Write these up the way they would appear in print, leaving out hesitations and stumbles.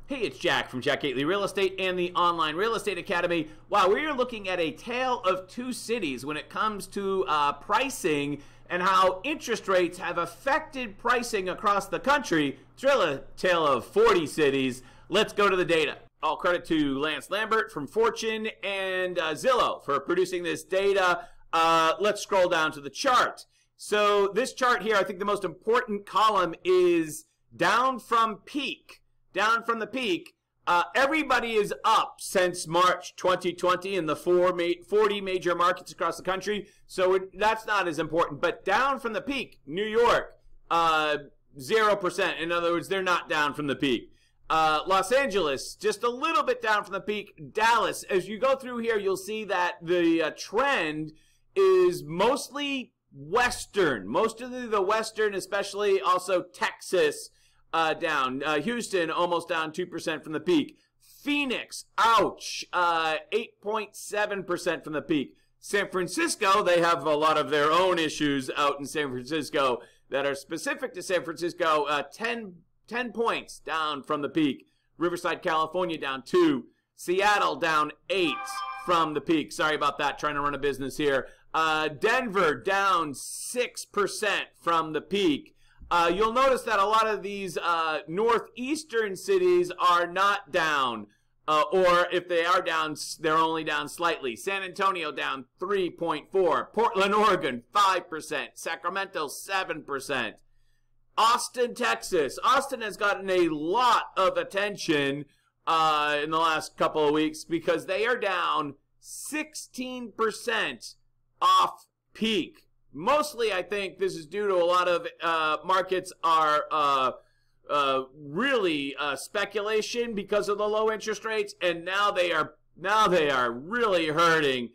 Hey, it's Jack from Jack Gately Real Estate and the Online Real Estate Academy. Wow, we are looking at a tale of two cities when it comes to pricing and how interest rates have affected pricing across the country. It's really a tale of 40 cities. Let's go to the data. All credit to Lance Lambert from Fortune and Zillow for producing this data. Let's scroll down to the chart. So this chart here, I think the most important column is down from peak. Down from the peak, everybody is up since March 2020 in the 40 major markets across the country. So that's not as important. But down from the peak, New York, 0%. In other words, they're not down from the peak. Los Angeles, just a little bit down from the peak. Dallas, as you go through here, you'll see that the trend is mostly Western. Most of the Western, especially also Texas, down. Houston almost down 2% from the peak. Phoenix, ouch, 8.7% from the peak. San Francisco, they have a lot of their own issues out in San Francisco that are specific to San Francisco. 10 points down from the peak. Riverside, California down 2. Seattle down 8 from the peak. Sorry about that, trying to run a business here. Denver down 6% from the peak. You'll notice that a lot of these northeastern cities are not down, or if they are down, they're only down slightly. San Antonio down 3.4%, Portland, Oregon 5%, Sacramento 7%. Austin, Texas. Austin has gotten a lot of attention in the last couple of weeks because they are down 16% off peak. Mostly, I think this is due to a lot of markets are really speculation because of the low interest rates, and now they are really hurting.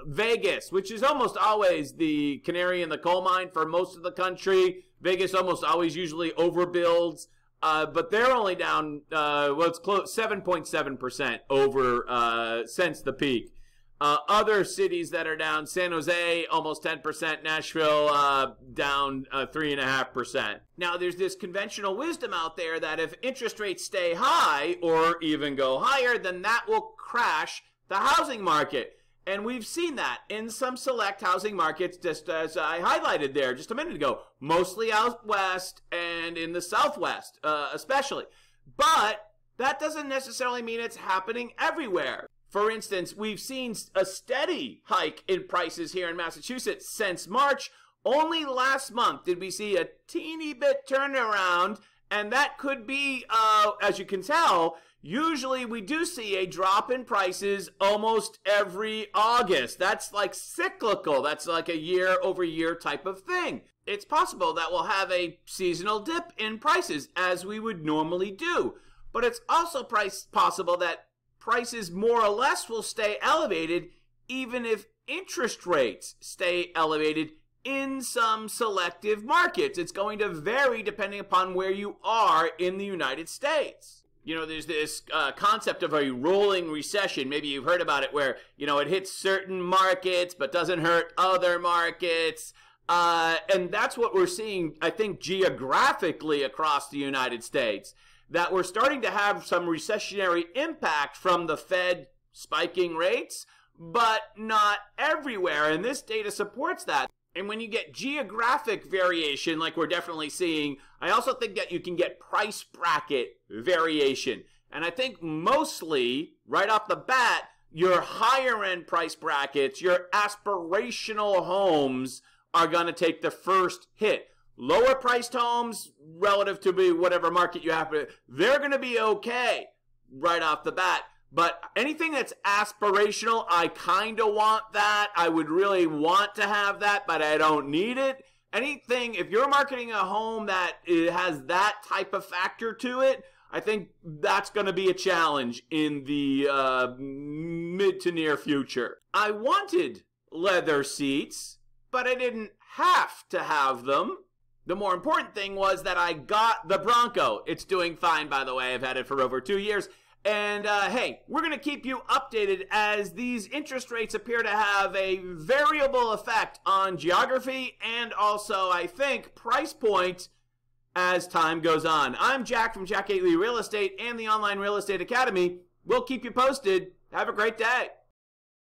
Vegas, which is almost always the canary in the coal mine for most of the country. Vegas almost always usually overbuilds, but they're only down it's close 7.7% over since the peak. Other cities that are down, San Jose, almost 10%. Nashville, down 3.5%. Now, there's this conventional wisdom out there that if interest rates stay high or even go higher, then that will crash the housing market. And we've seen that in some select housing markets, just as I highlighted there just a minute ago, mostly out west and in the southwest, especially. But that doesn't necessarily mean it's happening everywhere. For instance, we've seen a steady hike in prices here in Massachusetts since March. Only last month did we see a teeny bit turnaround, and that could be, as you can tell, usually we do see a drop in prices almost every August. That's like cyclical. That's like a year-over-year type of thing. It's possible that we'll have a seasonal dip in prices, as we would normally do. But it's also possible that prices more or less will stay elevated even if interest rates stay elevated in some selective markets. It's going to vary depending upon where you are in the United States. You know, there's this concept of a rolling recession. Maybe you've heard about it where, you know, it hits certain markets but doesn't hurt other markets. And that's what we're seeing, I think, geographically across the United States. That we're starting to have some recessionary impact from the Fed spiking rates, but not everywhere. And this data supports that. And when you get geographic variation, like we're definitely seeing, I also think that you can get price bracket variation. And I think mostly, right off the bat, your higher end price brackets, your aspirational homes are going to take the first hit. Lower priced homes, relative to whatever market you have, they're going to be okay right off the bat. But anything that's aspirational, I kind of want that. I would really want to have that, but I don't need it. Anything, if you're marketing a home that has that type of factor to it, I think that's going to be a challenge in the mid to near future. I wanted leather seats, but I didn't have to have them. The more important thing was that I got the Bronco. It's doing fine, by the way. I've had it for over 2 years. And hey, we're going to keep you updated as these interest rates appear to have a variable effect on geography and also, I think, price point as time goes on. I'm Jack from Jack Gately Real Estate and the Online Real Estate Academy. We'll keep you posted. Have a great day.